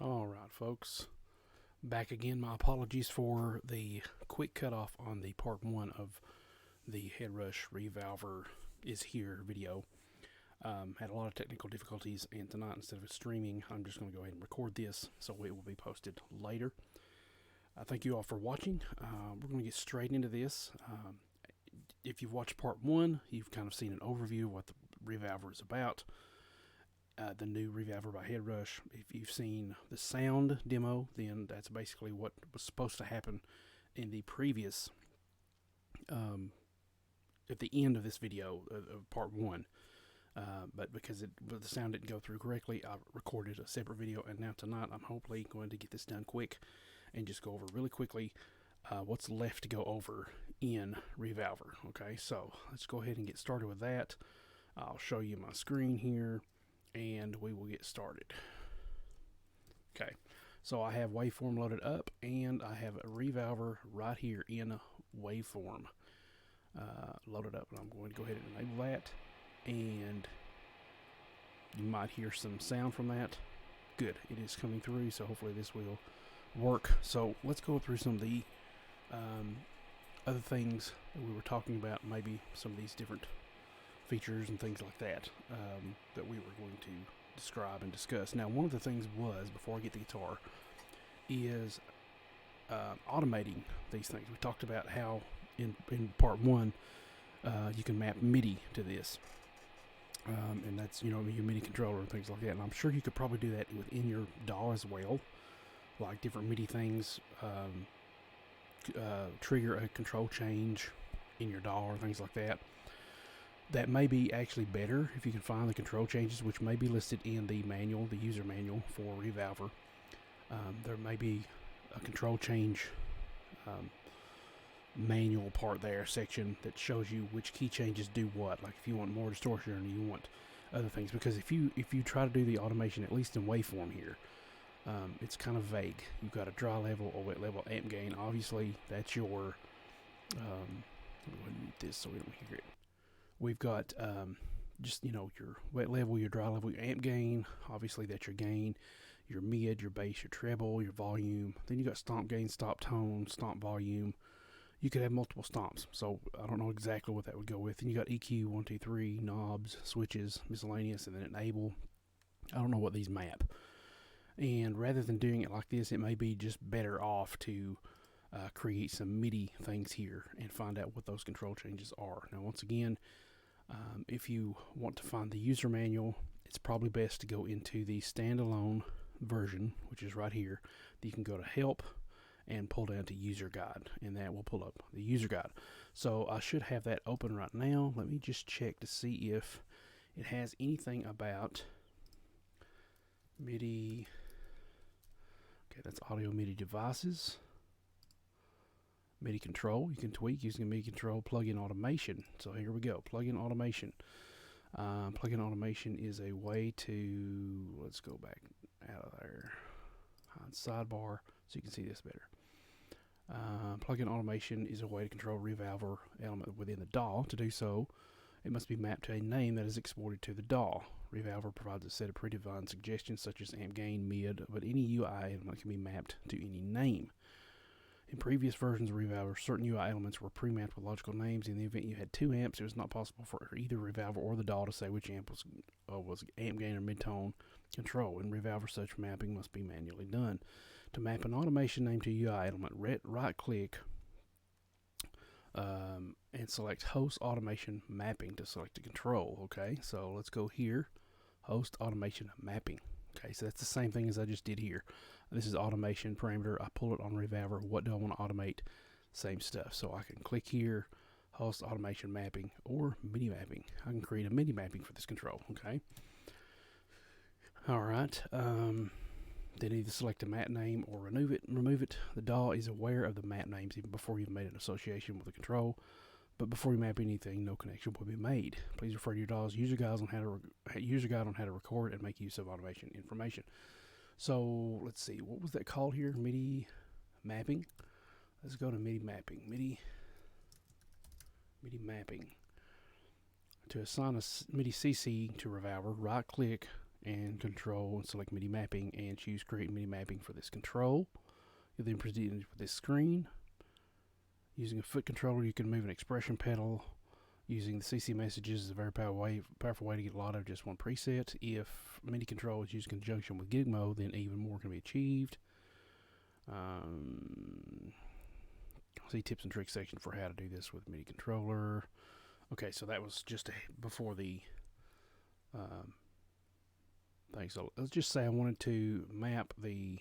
All right, folks. Back again. My apologies for the quick cutoff on the part one of the Headrush ReValver is here video. Had a lot of technical difficulties, and tonight, instead of streaming, I'm just going to go ahead and record this so it will be posted later. Thank you all for watching. We're going to get straight into this. If you've watched part one, you've kind of seen an overview of what the ReValver is about. The new ReValver by Headrush. If you've seen the sound demo, then that's basically what was supposed to happen in the previous, at the end of this video of part one. But because the sound didn't go through correctly, I recorded a separate video, and now tonight I'm hopefully going to get this done quick and just go over really quickly what's left to go over in ReValver. Okay, so let's go ahead and get started with that. I'll show you my screen here, and we will get started. Okay, so I have waveform loaded up, and I have a ReValver right here in waveform loaded up, and I'm going to go ahead and enable that, and you might hear some sound from that. Good, it is coming through, so hopefully this will work. So let's go through some of the other things that we were talking about, maybe some of these different features and things like that that we were going to describe and discuss. Now, one of the things was, before I get the guitar, is automating these things. We talked about how in part one you can map MIDI to this, and that's your MIDI controller and things like that. And I'm sure you could probably do that within your DAW as well, like different MIDI things, trigger a control change in your DAW or things like that. That may be actually better if you can find the control changes, which may be listed in the manual, the user manual for ReValver. There may be a control change manual part there, section that shows you which key changes do what. Like if you want more distortion or you want other things, because if you try to do the automation, at least in waveform here, it's kind of vague. You've got a dry level or wet level, amp gain. Obviously, that's your. Let me go ahead and mute this so we don't hear it. We've got just your wet level, your dry level, your amp gain. Obviously, that's your gain, your mid, your bass, your treble, your volume. Then you got stomp gain, stop tone, stomp volume. You could have multiple stomps, so I don't know exactly what that would go with. And you got EQ, 1, 2, 3, knobs, switches, miscellaneous, and then enable. I don't know what these map. And rather than doing it like this, it may be just better off to create some MIDI things here and find out what those control changes are. Now, once again, if you want to find the user manual, it's probably best to go into the standalone version, which is right here. You can go to Help and pull down to User Guide, and that will pull up the User Guide. So I should have that open right now. Let me just check to see if it has anything about MIDI. Okay, that's audio MIDI devices. MIDI control, you can tweak using MIDI control. Plugin automation. So here we go, plugin automation. Plugin automation is a way to, let's go back out of there, hide sidebar so you can see this better. Plugin automation is a way to control ReValver element within the DAW. To do so, it must be mapped to a name that is exported to the DAW. ReValver provides a set of predefined suggestions such as amp gain, mid, but any UI element can be mapped to any name. In previous versions of ReValver, certain UI elements were pre-mapped with logical names. In the event you had two amps, it was not possible for either ReValver or the DAW to say which amp was amp gain or mid-tone control. In ReValver, such mapping must be manually done. To map an automation name to UI element, right-click and select Host Automation Mapping to select the control. Okay, so let's go here, Host Automation Mapping. Okay, so that's the same thing as I just did here. This is automation parameter. I pull it on ReValver. What do I want to automate? Same stuff. So I can click here, Host Automation Mapping or MIDI Mapping. I can create a MIDI mapping for this control. Okay. All right. Then either select a map name or remove it. The DAW is aware of the map names even before you've made an association with the control. But before you map anything, no connection will be made. Please refer to your DAW's user guide on how to record and make use of automation information. So let's see, what was that called here? MIDI mapping. Let's go to MIDI mapping. MIDI mapping. To assign a MIDI CC to ReValver, right-click and control and select MIDI mapping and choose create MIDI mapping for this control. You'll then proceed with this screen. Using a foot controller, you can move an expression pedal. Using the CC messages is a very powerful way to get a lot of just one preset. If MIDI control is used in conjunction with gig mode, then even more can be achieved. See tips and tricks section for how to do this with MIDI controller. Okay, so that was just before the thing. So let's just say I wanted to map the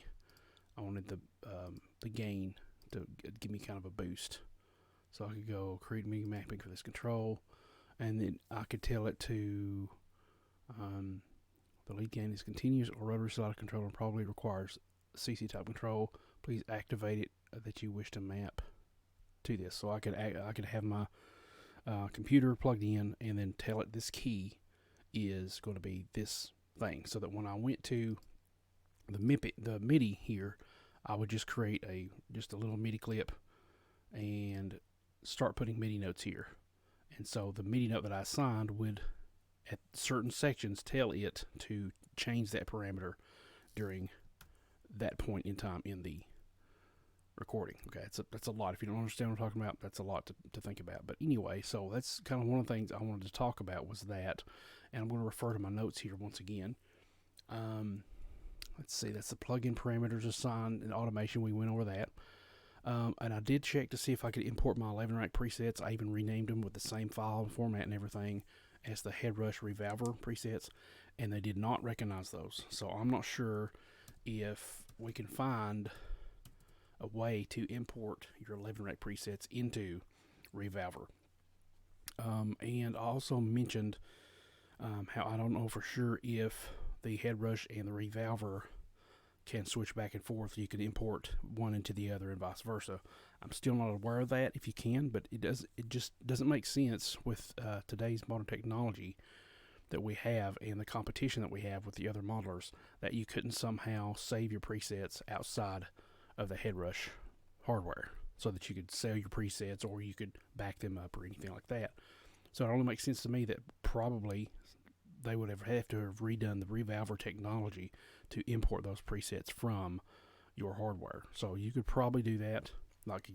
gain to give me kind of a boost. So I could go create MIDI mapping for this control, and then I could tell it to the lead gain is continuous or rotary slider controller probably requires CC type control. Please activate it that you wish to map to this. So I could have my computer plugged in and then tell it this key is going to be this thing, so that when I went to the MIDI here, I would just create just a little MIDI clip and start putting MIDI notes here. And so the MIDI note that I assigned would, at certain sections, tell it to change that parameter during that point in time in the recording. Okay, that's a lot. If you don't understand what I'm talking about, that's a lot to think about. But anyway, so that's kind of one of the things I wanted to talk about was that, and I'm going to refer to my notes here once again. Let's see, that's the plugin parameters assigned and automation. We went over that. And I did check to see if I could import my 11-rack presets. I even renamed them with the same file format and everything as the Headrush ReValver presets, and they did not recognize those. So I'm not sure if we can find a way to import your 11-rack presets into ReValver. And I also mentioned how I don't know for sure if the Headrush and the ReValver can switch back and forth. You can import one into the other and vice versa. I'm still not aware of that if you can, but it just doesn't make sense with today's modern technology that we have and the competition that we have with the other modelers, that you couldn't somehow save your presets outside of the Headrush hardware so that you could sell your presets or you could back them up or anything like that. So it only makes sense to me that probably they would have to have redone the ReValver technology to import those presets from your hardware. So you could probably do that. Like,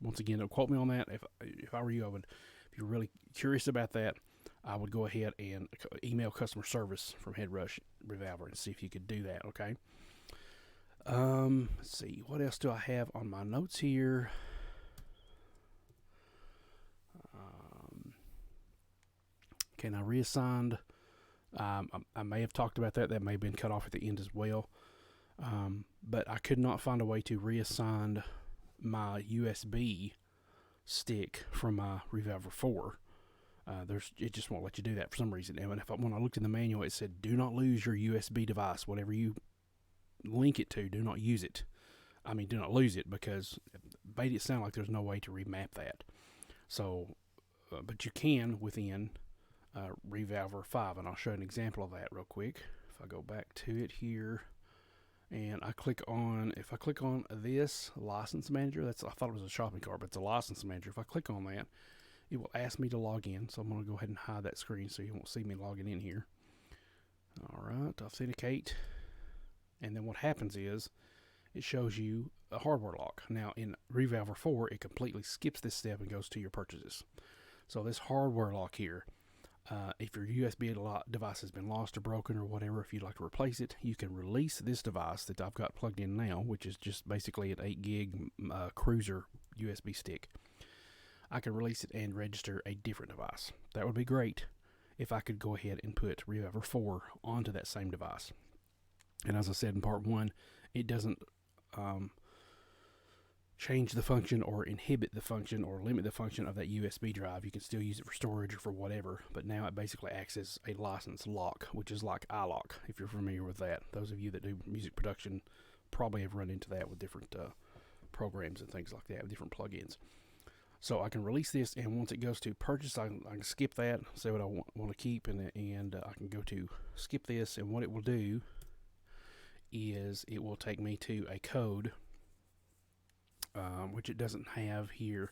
once again, don't quote me on that. If I were you, if you're really curious about that, I would go ahead and email customer service from Headrush ReValver and see if you could do that. Okay. Let's see, what else do I have on my notes here? Can I reassign? I may have talked about that. That may have been cut off at the end as well. But I could not find a way to reassign my USB stick from my ReValver 4. It just won't let you do that for some reason. And when I looked in the manual, it said, do not lose your USB device. Whatever you link it to, do not use it. I mean, do not lose it, because it made it sound like there's no way to remap that. So, but you can within ReValver 5, and I'll show an example of that real quick. If I go back to it here, and if I click on this license manager, I thought it was a shopping cart, but it's a license manager. If I click on that, it will ask me to log in. So I'm going to go ahead and hide that screen so you won't see me logging in here. All right, authenticate. And then what happens is it shows you a hardware lock. Now in ReValver 4, it completely skips this step and goes to your purchases. So this hardware lock here, if your USB device has been lost or broken or whatever, if you'd like to replace it, you can release this device that I've got plugged in now, which is just basically an 8 gig cruiser USB stick. I can release it and register a different device. That would be great if I could go ahead and put ReValver 4 onto that same device. And as I said in part 1, it doesn't change the function or inhibit the function or limit the function of that USB drive. You can still use it for storage or for whatever, but now it basically acts as a license lock, which is like iLock, if you're familiar with that. Those of you that do music production probably have run into that with different programs and things like that, with different plugins. So I can release this, and once it goes to purchase, I can skip that, say what I want to keep, and I can go to skip this, and what it will do is it will take me to a code, which it doesn't have here.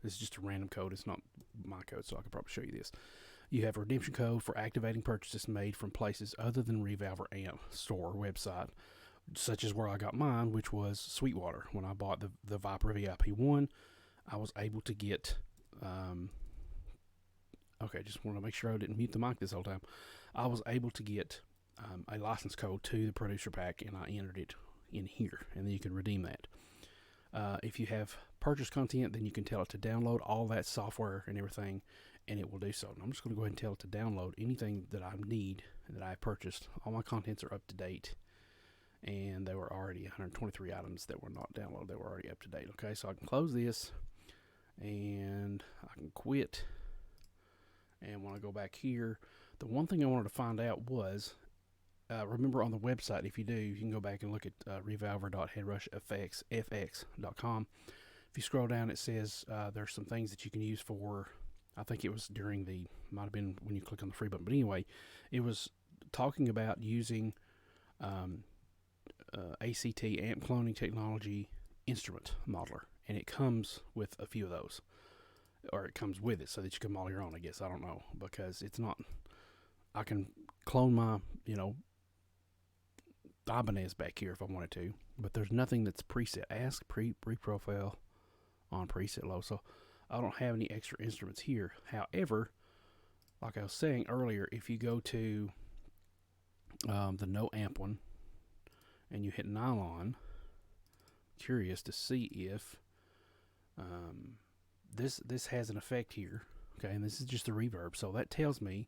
This is just a random code. It's not my code, so I can probably show you this. You have a redemption code for activating purchases made from places other than ReValver amp store website, such as where I got mine, which was Sweetwater. When I bought the Viper VIP1, I was able to get, okay, just want to make sure I didn't mute the mic this whole time. I was able to get a license code to the producer pack, and I entered it in here, and then you can redeem that. If you have purchase content, then you can tell it to download all that software and everything, and it will do so. And I'm just going to go ahead and tell it to download anything that I need that I purchased. All my contents are up to date, and there were already 123 items that were not downloaded. They were already up to date. Okay, so I can close this, and I can quit. And when I go back here, the one thing I wanted to find out was, remember on the website, if you do, you can go back and look at revalver.headrushfx.com. If you scroll down, it says there's some things that you can use for, I think it was during the, might have been when you click on the free button, but anyway, it was talking about using ACT, amp cloning technology instrument modeler, and it comes with a few of those, or it comes with it so that you can model your own, I guess. I don't know, because it's not, I can clone my, Ibanez back here if I wanted to, but there's nothing that's preset. Ask pre-profile on preset low, so I don't have any extra instruments here. However, like I was saying earlier, if you go to the no amp one and you hit nylon, curious to see if this has an effect here. Okay, and this is just the reverb, so that tells me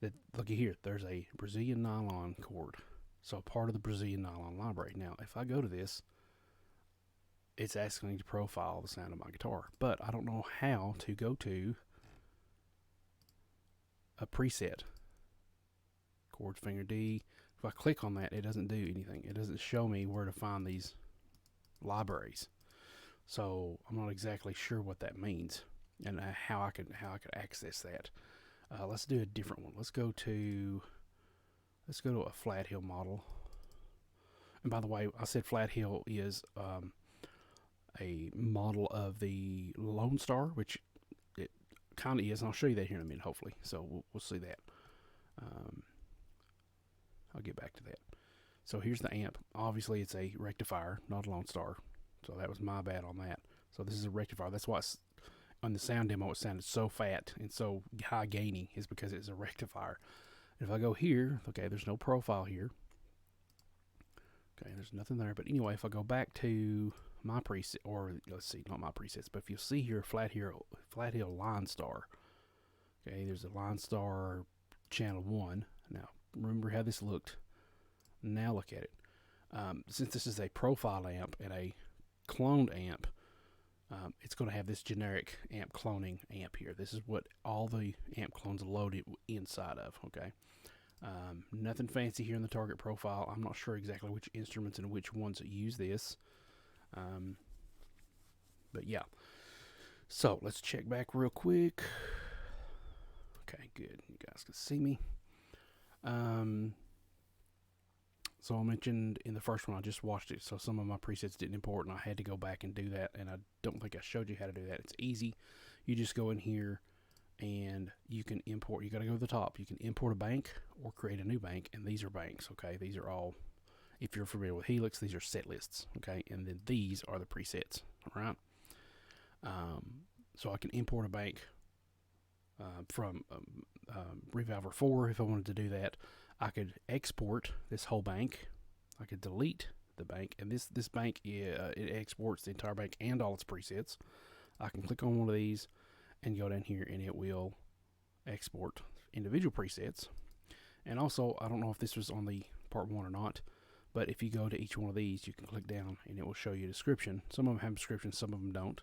that, looky here, there's a Brazilian nylon chord. So part of the Brazilian nylon library. Now, if I go to this, it's asking me to profile the sound of my guitar, but I don't know how to go to a preset. Chord finger D. If I click on that, it doesn't do anything. It doesn't show me where to find these libraries. So I'm not exactly sure what that means and how I could access that. Let's do a different one. Let's go to a Flat Hill model. And by the way, I said Flat Hill is a model of the Lone Star, which it kind of is. And I'll show you that here in a minute, hopefully. So we'll see that. I'll get back to that. So here's the amp. Obviously, it's a rectifier, not a Lone Star. So that was my bad on that. So this is a rectifier. That's why on the sound demo it sounded so fat and so high gaining, is because it's a rectifier. If I go here, okay, there's no profile here. Okay, there's nothing there. But anyway, if I go back to my preset, or let's see, not my presets, but if you'll see here, Flat Hill Line Star. Okay, there's a Line Star channel 1. Now, remember how this looked. Now look at it. Since this is a profile amp and a cloned amp, it's going to have this generic amp cloning amp here. This is what all the amp clones loaded inside of, okay? Nothing fancy here in the target profile. I'm not sure exactly which instruments and which ones use this. But yeah. So let's check back real quick. Okay, good. You guys can see me. So I mentioned in the first one, I just watched it, so some of my presets didn't import, and I had to go back and do that, and I don't think I showed you how to do that. It's easy. You just go in here, and you can import. You got to go to the top. You can import a bank or create a new bank, and these are banks, okay? These are all, if you're familiar with Helix, these are set lists, okay? And then these are the presets, all right? So I can import a bank from ReValver 4 if I wanted to do that. I could export this whole bank. I could delete the bank, and this bank, it exports the entire bank and all its presets. I can click on one of these and go down here, and it will export individual presets. And also, I don't know if this was on the part 1 or not, but if you go to each one of these, you can click down, and it will show you a description. Some of them have descriptions, some of them don't,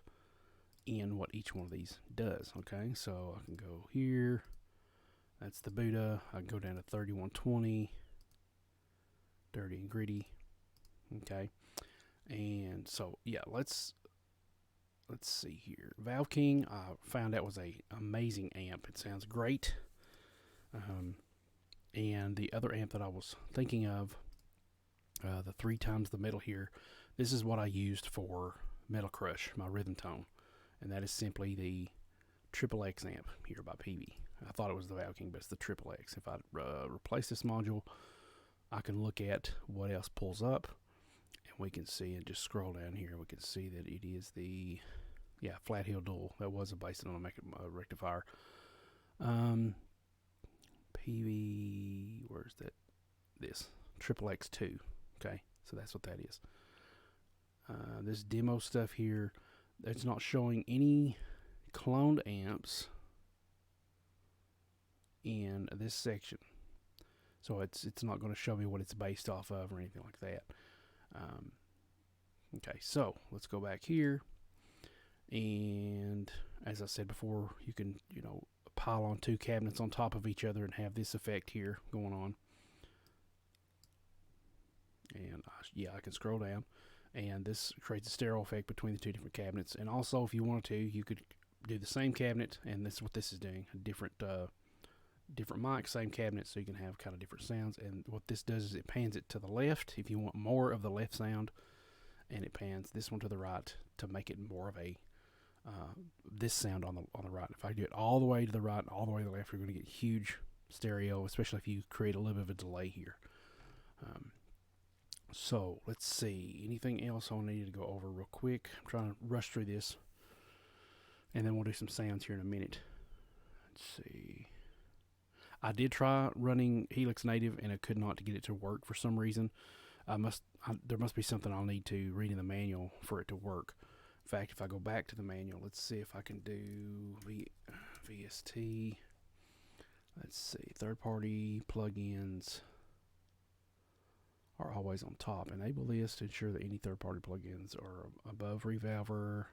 in what each one of these does, okay? So I can go here. That's the Buddha. I can go down to 3120, dirty and gritty. Okay, and so yeah, let's see here. Valve King, I found out was a amazing amp. It sounds great. And the other amp that I was thinking of, the 3 times the metal here. This is what I used for Metal Crush, my rhythm tone, and that is simply the Triple X amp here by PV. I thought it was the Valking, but it's the Triple X. If I replace this module, I can look at what else pulls up, and we can see, and just scroll down here, we can see that it is the, yeah, Flat Hill Dual. That was based on a rectifier. PV, where's that? This Triple X2. Okay, so that's what that is. This demo stuff here, it's not showing any cloned amps in this section, so it's not going to show me what it's based off of or anything like that. Okay, so let's go back here, and as I said before, you can, you know, pile on two cabinets on top of each other and have this effect here going on. And yeah, I can scroll down, and this creates a stereo effect between the two different cabinets. And also, if you wanted to, you could do the same cabinet, and this is what this is doing: a different mic, same cabinet, so you can have kind of different sounds. And what this does is it pans it to the left if you want more of the left sound, and it pans this one to the right to make it more of a this sound on the right. If I do it all the way to the right and all the way to the left, you're going to get huge stereo, especially if you create a little bit of a delay here. So let's see, anything else I need to go over real quick? I'm trying to rush through this, and then we'll do some sounds here in a minute. Let's see. I did try running Helix Native, and I could not get it to work for some reason. There must be something I'll need to read in the manual for it to work. In fact, if I go back to the manual, let's see if I can do VST. Let's see, third-party plugins are always on top. Enable this to ensure that any third-party plugins are above ReValver.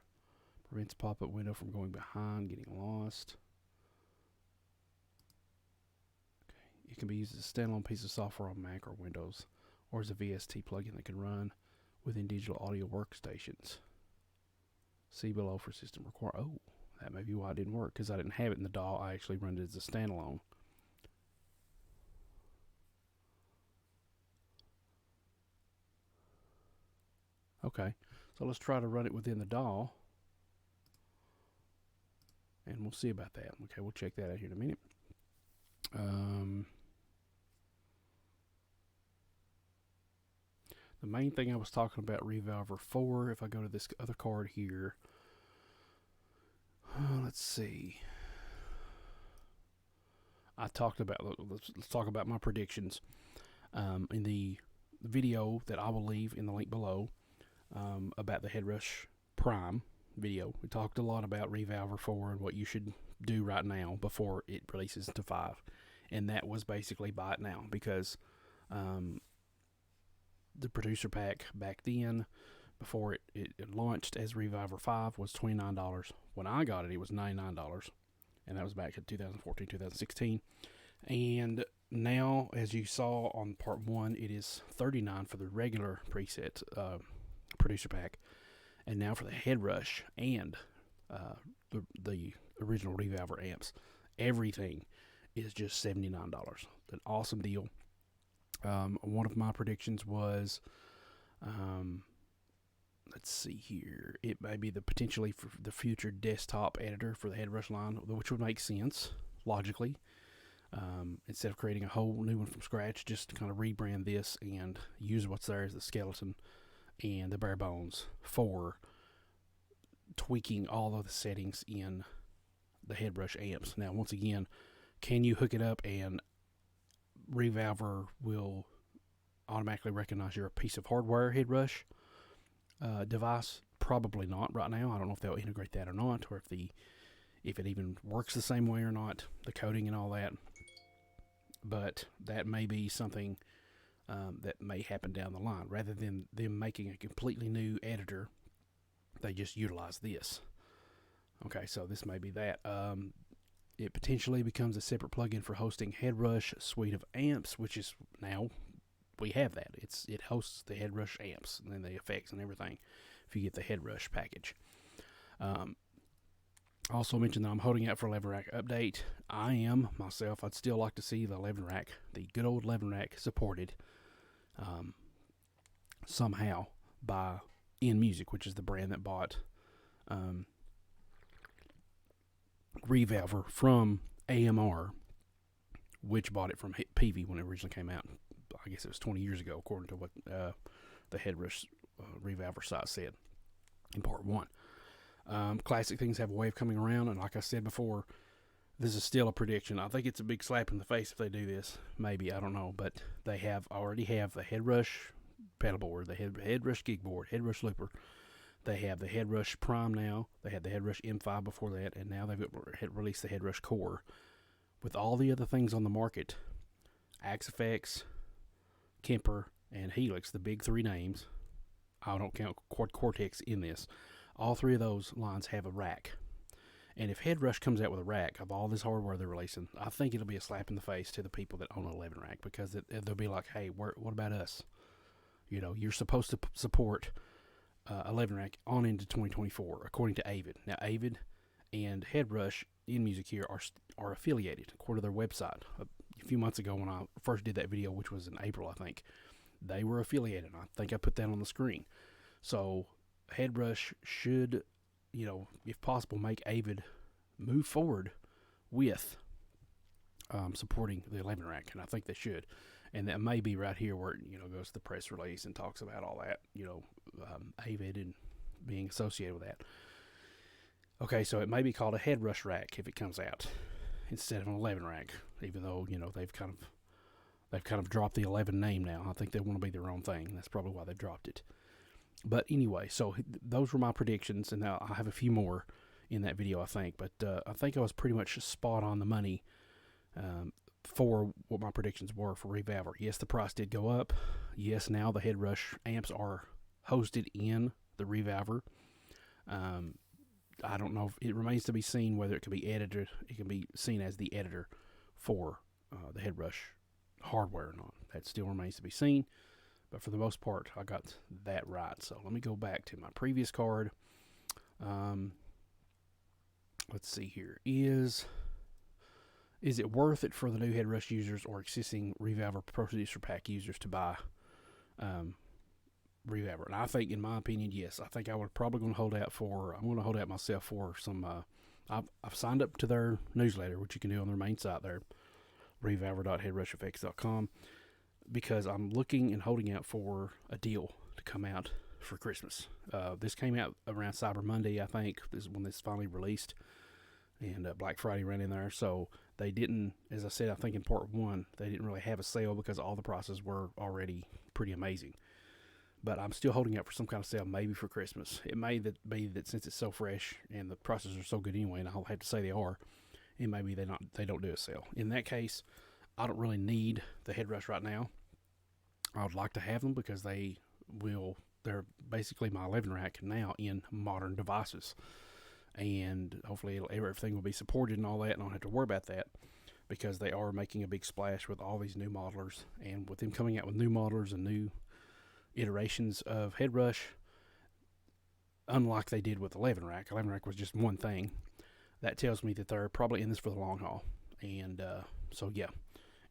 Prevents pop-up window from going behind, getting lost. Okay. It can be used as a standalone piece of software on Mac or Windows, or as a VST plugin that can run within digital audio workstations. See below for system require. Oh, that may be why it didn't work, because I didn't have it in the DAW. I actually run it as a standalone. Okay, so let's try to run it within the DAW, and we'll see about that. Okay, we'll check that out here in a minute. The main thing I was talking about ReValver 4, if I go to this other card here, let's see. I talked about, let's talk about my predictions. In the video that I will leave in the link below, about the Headrush Prime video, we talked a lot about ReValver 4 and what you should do right now before it releases to 5. And that was basically buy it now, because the producer pack back then, before it launched as ReValver 5, was $29. When I got it, it was $99, and that was back in 2014, 2016. And now, as you saw on part 1, it is $39 for the regular preset producer pack, and now for the Headrush and the original ReValver amps, everything is just $79. An awesome deal. One of my predictions was, let's see here, it may be the potentially for the future desktop editor for the Headrush line, which would make sense logically. Instead of creating a whole new one from scratch, just to kind of rebrand this and use what's there as the skeleton and the bare bones for tweaking all of the settings in the Headrush amps. Now, once again, can you hook it up and ReValver will automatically recognize you're a piece of hardware Headrush device? Probably not right now. I don't know if they'll integrate that or not, or if it even works the same way or not, the coding and all that. But that may be something that may happen down the line. Rather than them making a completely new editor, they just utilize this. Okay, so this may be that. It potentially becomes a separate plugin for hosting Headrush suite of amps, which is now we have that. It hosts the Headrush amps and then the effects and everything if you get the Headrush package. Also mentioned that I'm holding out for 11 rack update. I am myself. I'd still like to see the 11 rack, the good old 11 rack, supported somehow by InMusic, which is the brand that bought ReValver from AMR, which bought it from Peavey when it originally came out. I guess it was 20 years ago, according to what the Headrush ReValver site said in part 1. Classic things have a way of coming around, and like I said before, this is still a prediction. I think it's a big slap in the face if they do this. Maybe, I don't know, but they already have the Headrush pedal board, the Headrush gig board, Headrush looper. They have the Headrush Prime now. They had the Headrush M5 before that, and now they've released the Headrush Core. With all the other things on the market, Axe-Fx, Kemper, and Helix, the big 3 names. I don't count Cortex in this. All 3 of those lines have a rack. And if Headrush comes out with a rack of all this hardware they're releasing, I think it'll be a slap in the face to the people that own an 11 rack, because they'll be like, hey, what about us? You know, you're supposed to support 11 rack on into 2024, according to Avid. Now, Avid and Headrush in music here are affiliated, according to their website. A few months ago when I first did that video, which was in April, I think, they were affiliated. I think I put that on the screen. So Headrush should, you know, if possible, make Avid move forward with supporting the 11 rack, and I think they should. And that may be right here where it, you know, goes to the press release and talks about all that, you know, Avid and being associated with that. Okay, so it may be called a Headrush rack if it comes out instead of an 11 rack, even though, you know, they've kind of dropped the 11 name now. I think they want to be their own thing. That's probably why they've dropped it. But anyway, so those were my predictions, and now I have a few more in that video, I think. But I think I was pretty much spot on the money for what my predictions were for ReValver. Yes, the price did go up. Yes, now the Headrush amps are hosted in the ReValver. I don't know. It remains to be seen whether it can be edited. It can be seen as the editor for the Headrush hardware or not. That still remains to be seen. But for the most part, I got that right. So let me go back to my previous card. Let's see here. Is it worth it for the new Headrush users or existing ReValver Producer Pack users to buy ReValver? And I think, in my opinion, yes. I think I would probably I'm going to hold out myself for some, I've signed up to their newsletter, which you can do on their main site there, revalver.headrushfx.com, because I'm looking and holding out for a deal to come out for Christmas. This came out around Cyber Monday, I think. This is when this finally released, and Black Friday ran in there. So they didn't, as I said, I think in part 1, they didn't really have a sale because all the prices were already pretty amazing. But I'm still holding out for some kind of sale, maybe for Christmas. It may be that since it's so fresh and the prices are so good anyway, and I'll have to say they are, and maybe they don't do a sale. In that case, I don't really need the Headrush right now. I would like to have them because they're basically my 11 rack now in modern devices. And hopefully everything will be supported and all that, and I don't have to worry about that, because they are making a big splash with all these new modelers, and with them coming out with new modelers and new iterations of Headrush, unlike they did with 11 rack. 11 rack was just one thing. That tells me that they're probably in this for the long haul. And so yeah,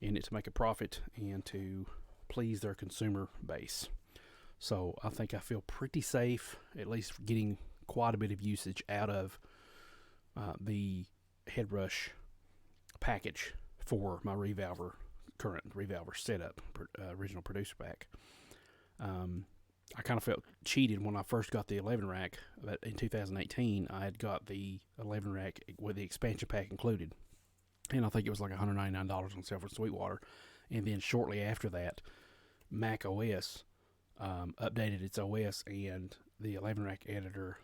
in it to make a profit and to please their consumer base. So I think I feel pretty safe, at least getting quite a bit of usage out of the Headrush package for my current ReValver setup, original producer pack. I kind of felt cheated when I first got the 11 rack. But in 2018, I had got the 11 rack with the expansion pack included, and I think it was like $199 on sale for Sweetwater. And then shortly after that, Mac OS updated its OS, and the 11 rack editor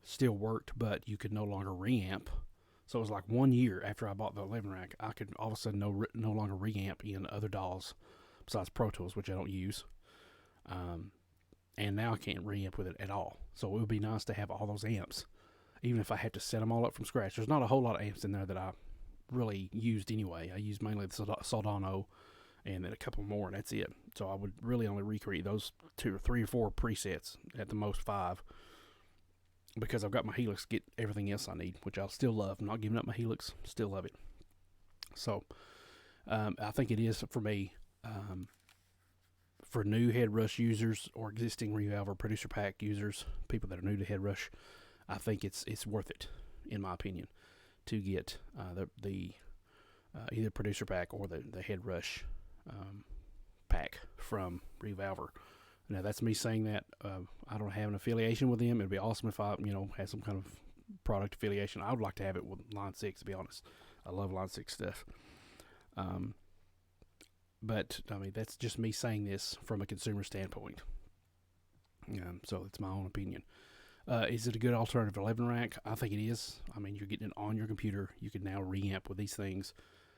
still worked, but you could no longer reamp. So it was like 1 year after I bought the 11 rack, I could all of a sudden no longer reamp in other DAWs besides Pro Tools, which I don't use. And now I can't reamp with it at all. So it would be nice to have all those amps, even if I had to set them all up from scratch. There's not a whole lot of amps in there that I really used anyway. I used mainly the Soldano and then a couple more, and that's it. So I would really only recreate those 2 or 3 or 4 presets, at the most 5, because I've got my Helix to get everything else I need, which I still love. I'm not giving up my Helix, still love it. So I think it is for me. For new Headrush users or existing ReValver Producer Pack users, people that are new to Headrush, I think it's worth it, in my opinion, to get the either producer pack or the Headrush pack from ReValver. Now that's me saying that. I don't have an affiliation with them. It'd be awesome if I, had some kind of product affiliation. I would like to have it with Line 6, to be honest. I love Line 6 stuff. But I mean, that's just me saying this from a consumer standpoint. So it's my own opinion. Is it a good alternative to 11 rack? I think it is. I mean, you're getting it on your computer. You can now reamp with these things.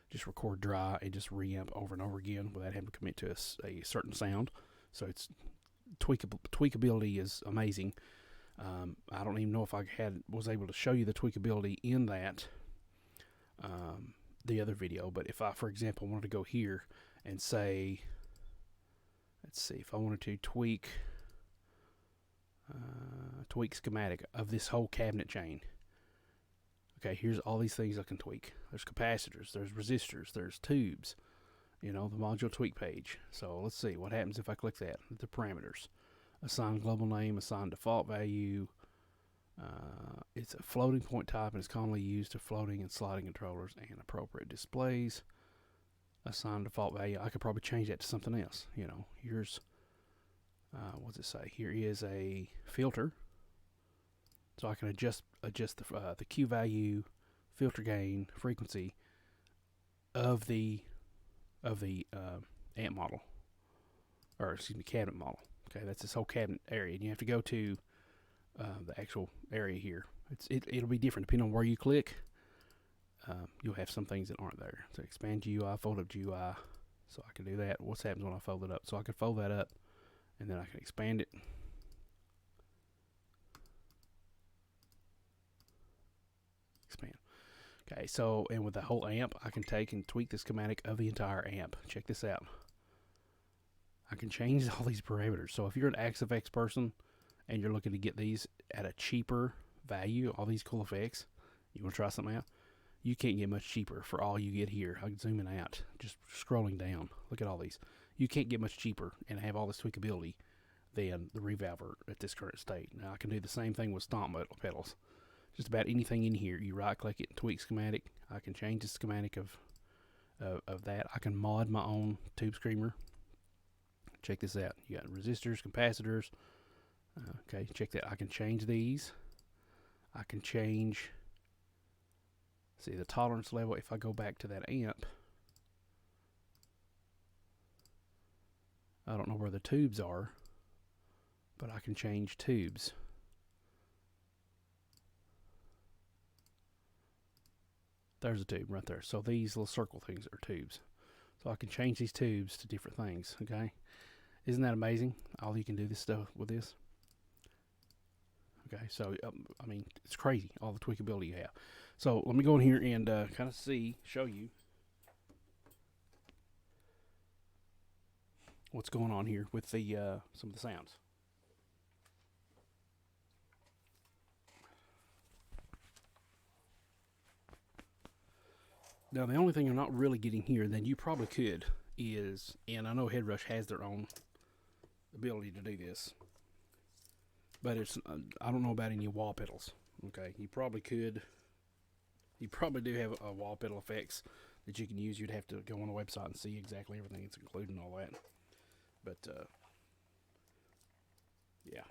Just record dry and just reamp over and over again without having to commit to a certain sound. So it's tweakability is amazing. I don't even know if I was able to show you the tweakability in that the other video. But if I, for example, wanted to go here and say, let's see, if I wanted to tweak schematic of this whole cabinet chain. Okay, here's all these things I can tweak. There's capacitors, there's resistors, there's tubes, the module tweak page. So let's see what happens if I click that. The parameters: assign global name, assign default value. It's a floating point type and is commonly used to floating and sliding controllers and appropriate displays. Assign default value. I could probably change that to something else. Here's what does it say? Here is a filter, so I can adjust the Q value, filter gain, frequency of the amp model, or excuse me, cabinet model. Okay, that's this whole cabinet area, and you have to go to the actual area here. It'll be different depending on where you click. You'll have some things that aren't there. So expand GUI, fold up GUI. So I can do that. What happens when I fold it up? So I can fold that up, and then I can expand it. Expand. Okay, so, and with the whole amp, I can take and tweak the schematic of the entire amp. Check this out. I can change all these parameters. So if you're an XFX person and you're looking to get these at a cheaper value, all these cool effects, you want to try something out? You can't get much cheaper for all you get here. I can zoom in out, just scrolling down. Look at all these. You can't get much cheaper and have all this tweakability than the ReValver at this current state. Now I can do the same thing with stomp pedals. Just about anything in here, you right click it and tweak schematic. I can change the schematic of that. I can mod my own tube screamer. Check this out. You got resistors, capacitors. Okay, check that. I can change these. I can change, see, the tolerance level. If I go back to that amp, I don't know where the tubes are, but I can change tubes. There's a tube right there. So these little circle things are tubes. So I can change these tubes to different things, okay? Isn't that amazing? All you can do this stuff with this. Okay, so, I mean, it's crazy, all the tweakability you have. So let me go in here and kind of show you what's going on here with the some of the sounds. Now, the only thing you're not really getting here that you probably could is, and I know Headrush has their own ability to do this, but it's I don't know about any wall pedals. Okay, you probably could. You probably do have a wall pedal effects that you can use. You'd have to go on the website and see exactly everything it's included and all that. But yeah.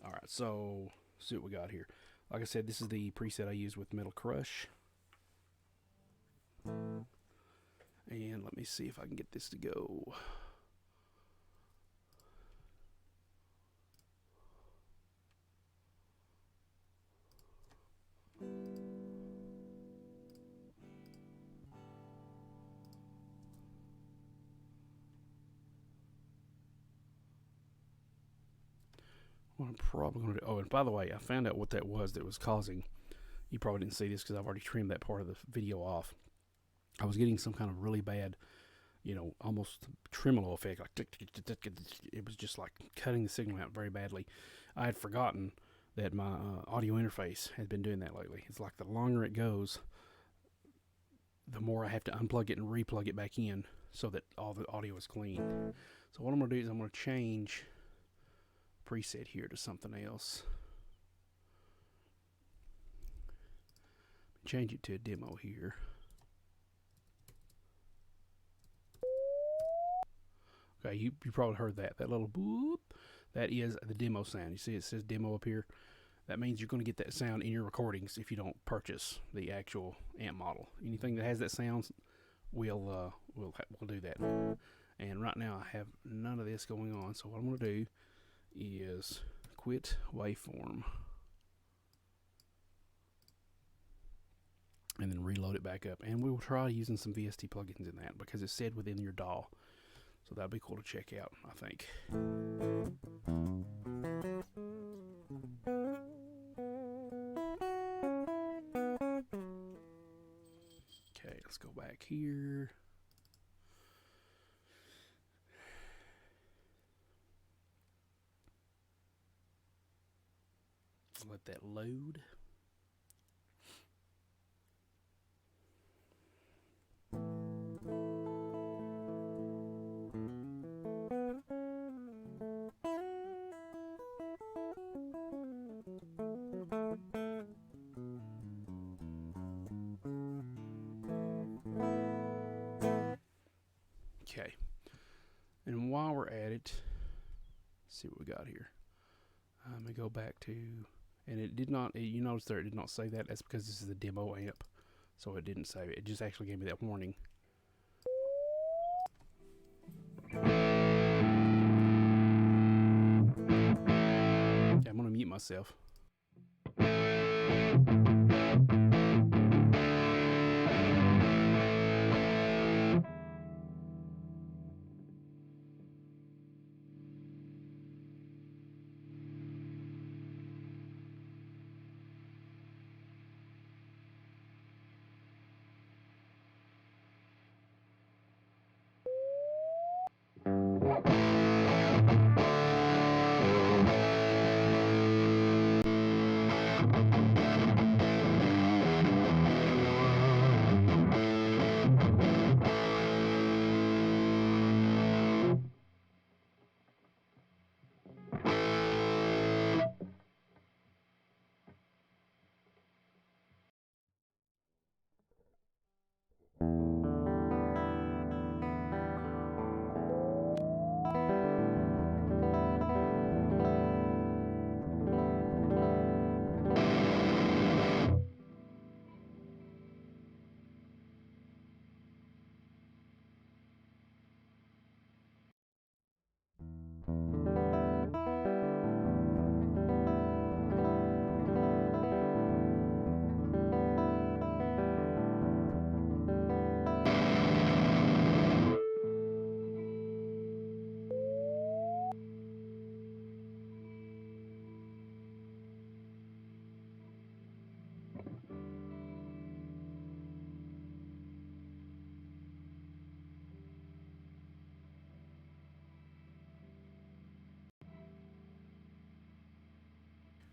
All right, so see what we got here. Like I said, this is the preset I use with Metal Crush. And let me see if I can get this to go. What I'm probably going to do, oh, and by the way, I found out what that was causing. You probably didn't see this because I've already trimmed that part of the video off. I was getting some kind of really bad, almost tremolo effect. Like it was just like cutting the signal out very badly. I had forgotten that my audio interface has been doing that lately. It's like the longer it goes, the more I have to unplug it and replug it back in so that all the audio is clean. So what I'm going to do is I'm going to change preset here to something else. Change it to a demo here. Okay, you probably heard that. That little boop, that is the demo sound. You see it says demo up here? That means you're going to get that sound in your recordings if you don't purchase the actual amp model. Anything that has that sound, we'll do that. And right now I have none of this going on, so what I'm going to do is quit waveform and then reload it back up. And we will try using some VST plugins in that because it's said within your DAW. So that'll be cool to check out, I think. Okay, let's go back here. Let that load. Okay, and while we're at it, let's see what we got here. I'm gonna go back to, and it did not, you notice there it did not say that. That's because this is the demo amp, so it didn't save it. It just actually gave me that warning. Okay, I'm gonna mute myself.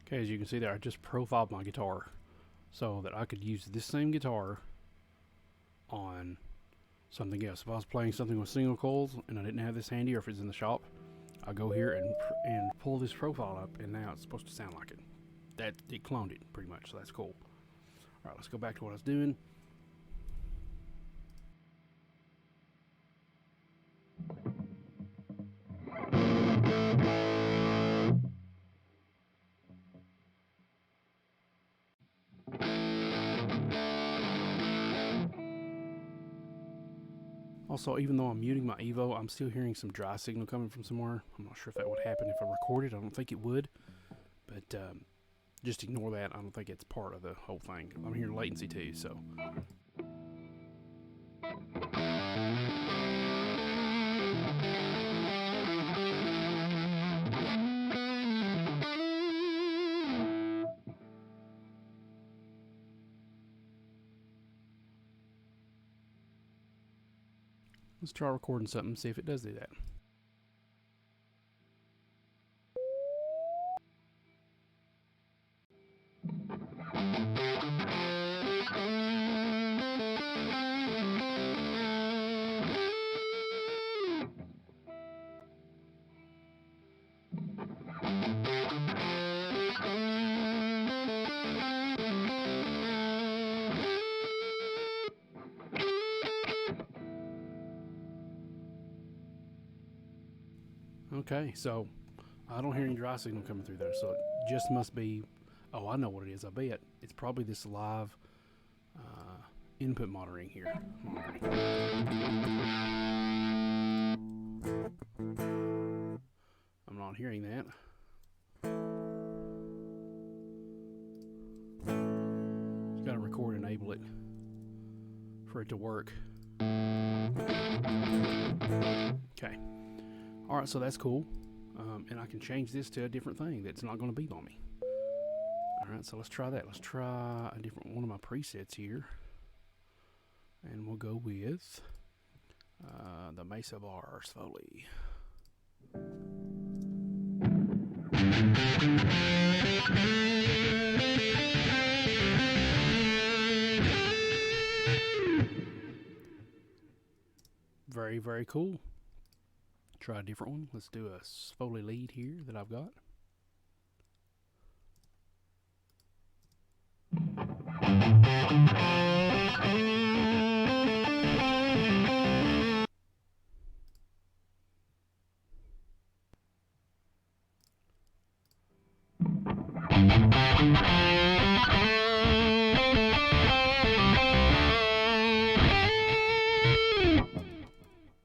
Okay, as you can see there, I just profiled my guitar so that I could use this same guitar on something else. If I was playing something with single coils and I didn't have this handy, or if it's in the shop, I'll go here and pull this profile up, and now it's supposed to sound like it. It cloned it pretty much, so that's cool. All right, let's go back to what I was doing. Also, even though I'm muting my Evo, I'm still hearing some dry signal coming from somewhere. I'm not sure if that would happen if I recorded. I don't think it would, but just ignore that. I don't think it's part of the whole thing. I'm hearing latency too, so. Let's try recording something and see if it does do that. Okay, so I don't hear any dry signal coming through there, so it just must be, oh, I know what it is. I bet it's probably this live input monitoring here. I'm not hearing that. Just gotta record and enable it for it to work. Okay. Alright, so that's cool. And I can change this to a different thing that's not going to beep on me. Alright, so let's try that. Let's try a different one of my presets here. And we'll go with the Mesa Bar Foley. Very, very cool. Try a different one. Let's do a Foley lead here that I've got.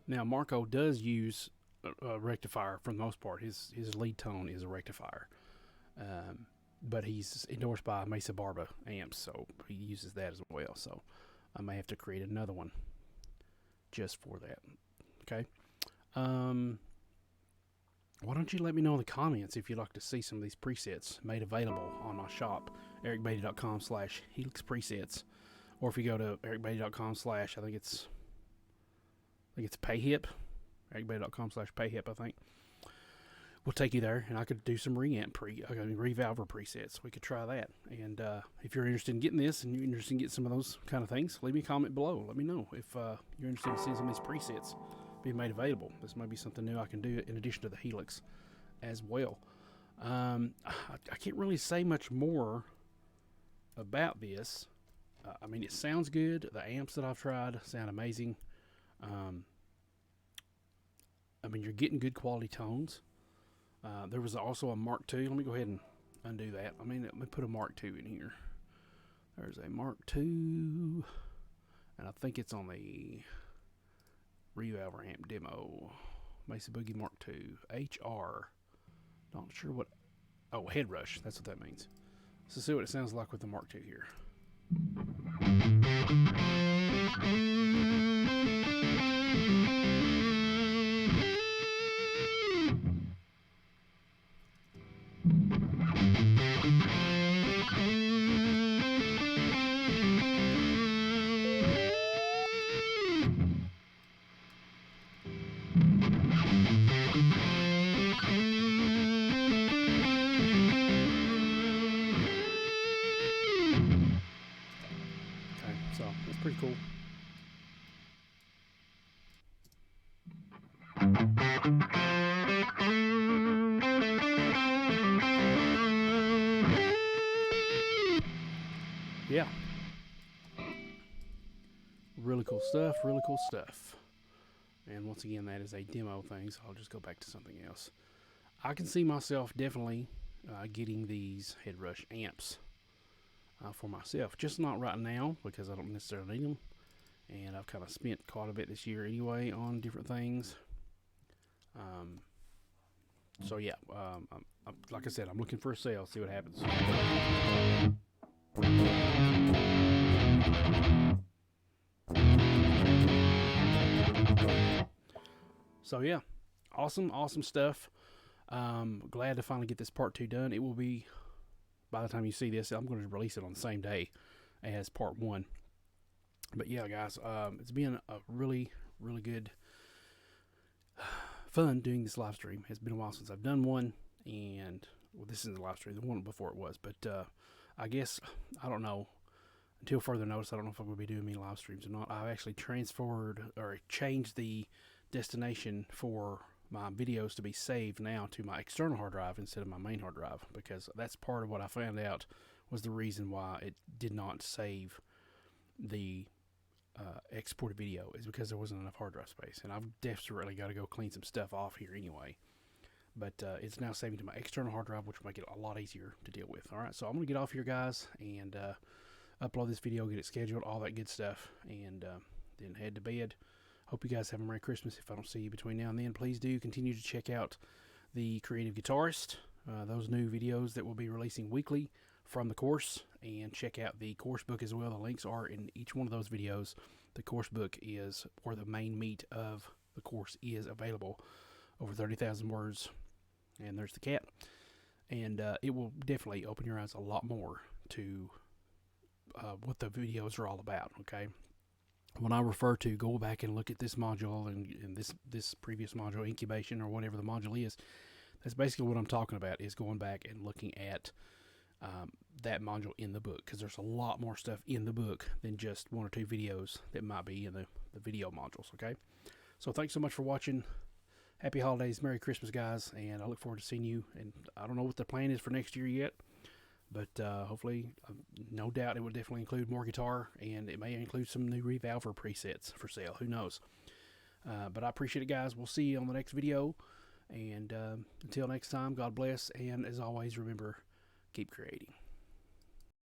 Now Marco does use a rectifier for the most part. His lead tone is a rectifier, but he's endorsed by Mesa Bar amps, so he uses that as well. So I may have to create another one just for that. Okay. Why don't you let me know in the comments if you'd like to see some of these presets made available on my shop, ericbeatty.com/helix presets, or if you go to ericbeatty.com/ I think it's payhip, ericbeatty.com/payhip, I think. We'll take you there, and I could do some ReValver presets. We could try that. And if you're interested in getting this, and you're interested in getting some of those kind of things, leave me a comment below. Let me know if you're interested in seeing some of these presets being made available. This might be something new I can do in addition to the Helix as well. I can't really say much more about this. I mean, it sounds good. The amps that I've tried sound amazing. I mean, you're getting good quality tones. There was also a Mark II. Let me go ahead and undo that. I mean, let me put a Mark II in here. There's a Mark II, and I think it's on the ReValver amp demo. Mesa Boogie Mark II. HR. Not sure what. Oh, Headrush. That's what that means. So see what it sounds like with the Mark II here. So that's pretty cool. Yeah. Really cool stuff, really cool stuff. And once again, that is a demo thing, so I'll just go back to something else. I can see myself definitely getting these Headrush amps for myself. Just not right now, because I don't necessarily need them. And I've kind of spent quite a bit this year anyway on different things. So yeah, like I said, I'm looking for a sale, see what happens. So yeah, awesome stuff. Glad to finally get this part 2 done. It will be, by the time you see this, I'm going to release it on the same day as part 1. But yeah, guys, it's been a really good fun doing this live stream. It's been a while since I've done one, and well, this isn't the live stream. The one before it was, but I guess, I don't know, until further notice, I don't know if I'm going to be doing any live streams or not. I've actually transferred or changed the destination for my videos to be saved now to my external hard drive instead of my main hard drive, because that's part of what I found out was the reason why it did not save the exported video, is because there wasn't enough hard drive space, and I've desperately got to go clean some stuff off here anyway. but it's now saving to my external hard drive, which will make it a lot easier to deal with. All right, so I'm going to get off here, guys, and upload this video, get it scheduled, all that good stuff, and then head to bed. Hope you guys have a Merry Christmas. If I don't see you between now and then, please do continue to check out the Creative Guitarist, those new videos that we'll be releasing weekly from the course, and check out the course book as well. The links are in each one of those videos. The course book is where the main meat of the course is available. Over 30,000 words, and there's the cat. And it will definitely open your eyes a lot more to what the videos are all about, okay? When I refer to go back and look at this module and this previous module, incubation, or whatever the module is, that's basically what I'm talking about, is going back and looking at that module in the book, because there's a lot more stuff in the book than just 1 or 2 videos that might be in the video modules, okay? So thanks so much for watching. Happy holidays, Merry Christmas, guys, and I look forward to seeing you. And I don't know what the plan is for next year yet, but hopefully, no doubt it will definitely include more guitar, and it may include some new ReValver presets for sale. Who knows? But I appreciate it, guys. We'll see you on the next video, and until next time, God bless, and as always, remember, keep creating.